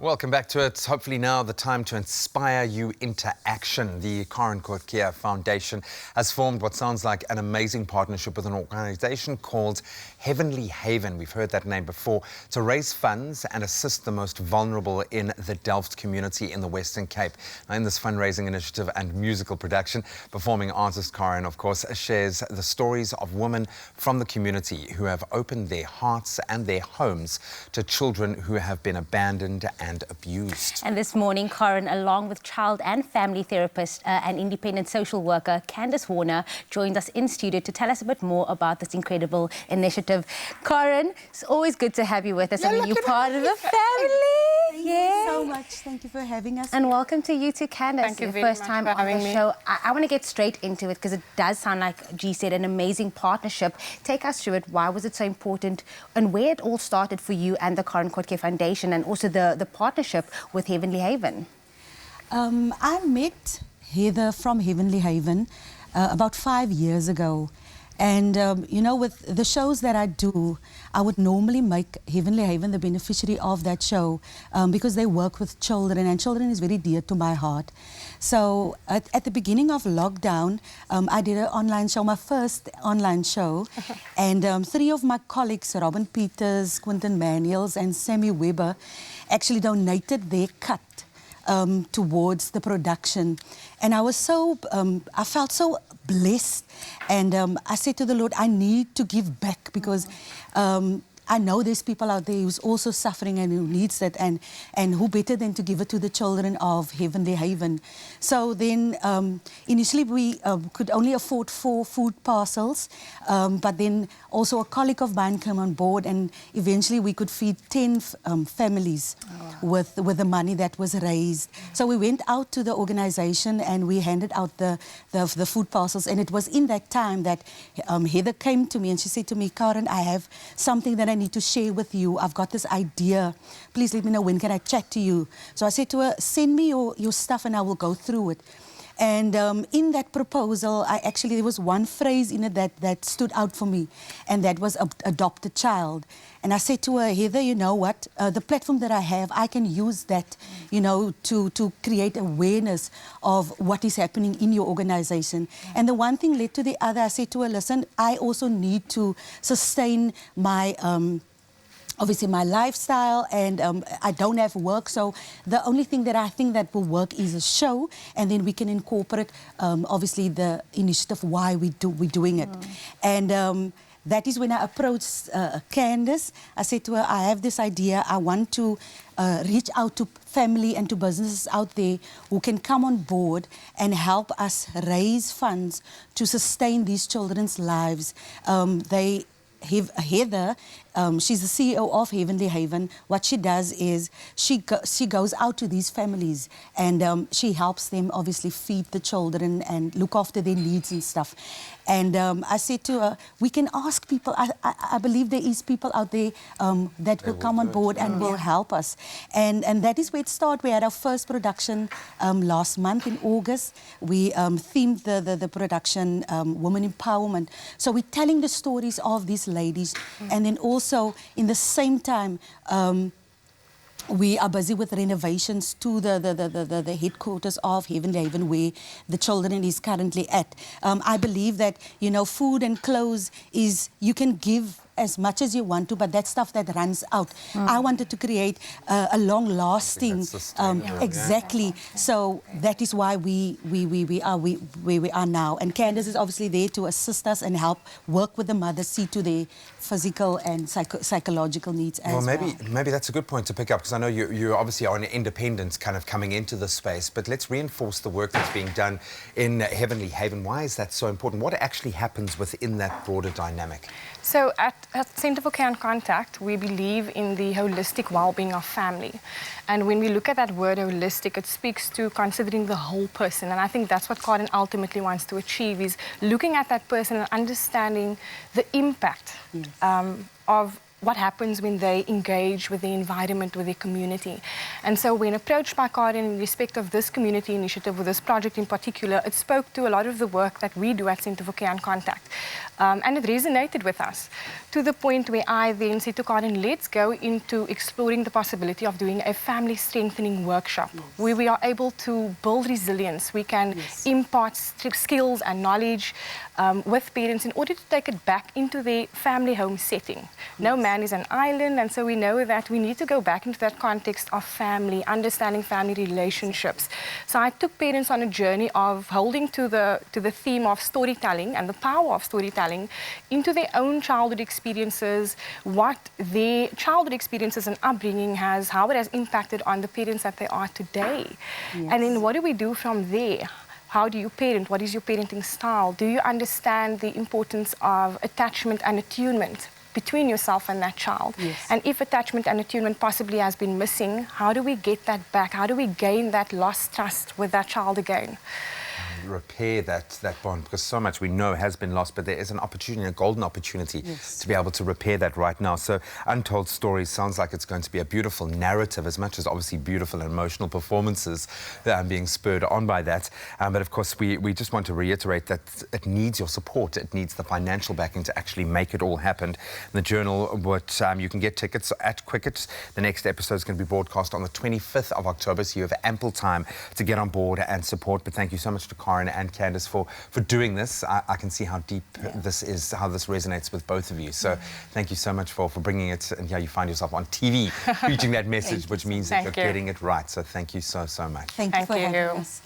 Welcome back to it. Hopefully now the time to inspire you into action. The Karin Kortje Foundation has formed what sounds like an amazing partnership with an organisation called Heavenly Haven. We've heard that name before, to raise funds and assist the most vulnerable in the Delft community in the Western Cape. Now, in this fundraising initiative and musical production, performing artist Karin, of course, shares the stories of women from the community who have opened their hearts and their homes to children who have been abandoned and abused. And this morning, Karin, along with child and family therapist and independent social worker Candice joined us in studio to tell us a bit more about this incredible initiative. Karin, it's always good to have you with us. You're part of the family. Thank you so much. Thank you for having us. And welcome to you too, Candice. Thank you the very first much time for on having the me. show. I want to get straight into it because it does sound like G said, an amazing partnership. Take us through it. Why was it so important and where it all started for you and the Karin Kortje Foundation, and also the partnership with Heavenly Haven? I met Heather from Heavenly Haven about 5 years ago. And, you know, with the shows that I do, I would normally make Heavenly Haven the beneficiary of that show because they work with children, and children is very dear to my heart. So at the beginning of lockdown, I did an online show, my first online show. And 3 of my colleagues, Robin Peters, Quinton Manuels and Sammy Weber, actually donated their cut towards the production. And I was so, I felt so blessed. And I said to the Lord, I need to give back because I know there's people out there who's also suffering and who needs that, and who better than to give it to the children of Heavenly Haven. So then initially we could only afford 4 food parcels, but then also a colleague of mine came on board, and eventually we could feed 10 families with the money that was raised. So we went out to the organization and we handed out the food parcels, and it was in that time that Heather came to me and she said to me, Karin, I have something that I need to share with you. I've got this idea. Please let me know when can I chat to you. So I said to her, send me your stuff and I will go through it. And in that proposal, there was one phrase in it that stood out for me, and that was adopt a child. And I said to her, Heather, you know what? The platform that I have, I can use that, you know, to create awareness of what is happening in your organization. And the one thing led to the other. I said to her, listen, I also need to sustain my obviously my lifestyle, and I don't have work, so the only thing that I think that will work is a show, and then we can incorporate obviously the initiative why we're doing it. And that is when I approached Candice. I said to her, I have this idea. I want to reach out to family and to businesses out there who can come on board and help us raise funds to sustain these children's lives. Heather, she's the CEO of Heavenly Haven. What she does is she goes out to these families and she helps them obviously feed the children and look after their needs and stuff. And I said to her, we can ask people. I believe there is people out there that will come on board and will help us. And that is where it started. We had our first production last month in August. We themed the production Women Empowerment. So we're telling the stories of these ladies, and then also in the same time we are busy with renovations to the headquarters of Heavenly Haven, where the children is currently at. I believe that, you know, food and clothes is, you can give as much as you want to, but that stuff that runs out. I wanted to create a long-lasting, exactly. So that is why we are where we are now. And Candice is obviously there to assist us and help work with the mothers, see to their physical and psychological needs as well. Maybe that's a good point to pick up, because I know you obviously are an independent kind of coming into this space, but let's reinforce the work that's being done in Heavenly Haven. Why is that so important? What actually happens within that broader dynamic? So at Centre for Care and Contact, we believe in the holistic well-being of family. And when we look at that word holistic, it speaks to considering the whole person. And I think that's what Karin ultimately wants to achieve, is looking at that person and understanding the impact of what happens when they engage with the environment, with their community. And so when approached by Karin in respect of this community initiative, with this project in particular, it spoke to a lot of the work that we do at Centre for Care and Contact. And it resonated with us to the point where I then said to Karin, let's go into exploring the possibility of doing a family strengthening workshop where we are able to build resilience. We can impart skills and knowledge with parents in order to take it back into their family home setting. No man is an island, and so we know that we need to go back into that context of family, understanding family relationships. So I took parents on a journey of holding to the theme of storytelling and the power of storytelling into their own childhood experiences, what their childhood experiences and upbringing has, how it has impacted on the parents that they are today. And then what do we do from there? How do you parent? What is your parenting style? Do you understand the importance of attachment and attunement between yourself and that child? And if attachment and attunement possibly has been missing, how do we get that back? How do we gain that lost trust with that child again? Repair that bond, because so much we know has been lost, but there is an opportunity, a golden opportunity to be able to repair that right now. So Untold Stories sounds like it's going to be a beautiful narrative, as much as obviously beautiful and emotional performances that are being spurred on by that. But of course we just want to reiterate that it needs your support, it needs the financial backing to actually make it all happen. The Journal, you can get tickets at Quicket. The next episode is going to be broadcast on the 25th of October, so you have ample time to get on board and support. But thank you so much to Karin and Candice for doing this. I can see how deep this is, how this resonates with both of you. So thank you so much for bringing it, and here you find yourself on TV preaching that message, which means that you're getting it right. So thank you so much. Thank you for having us.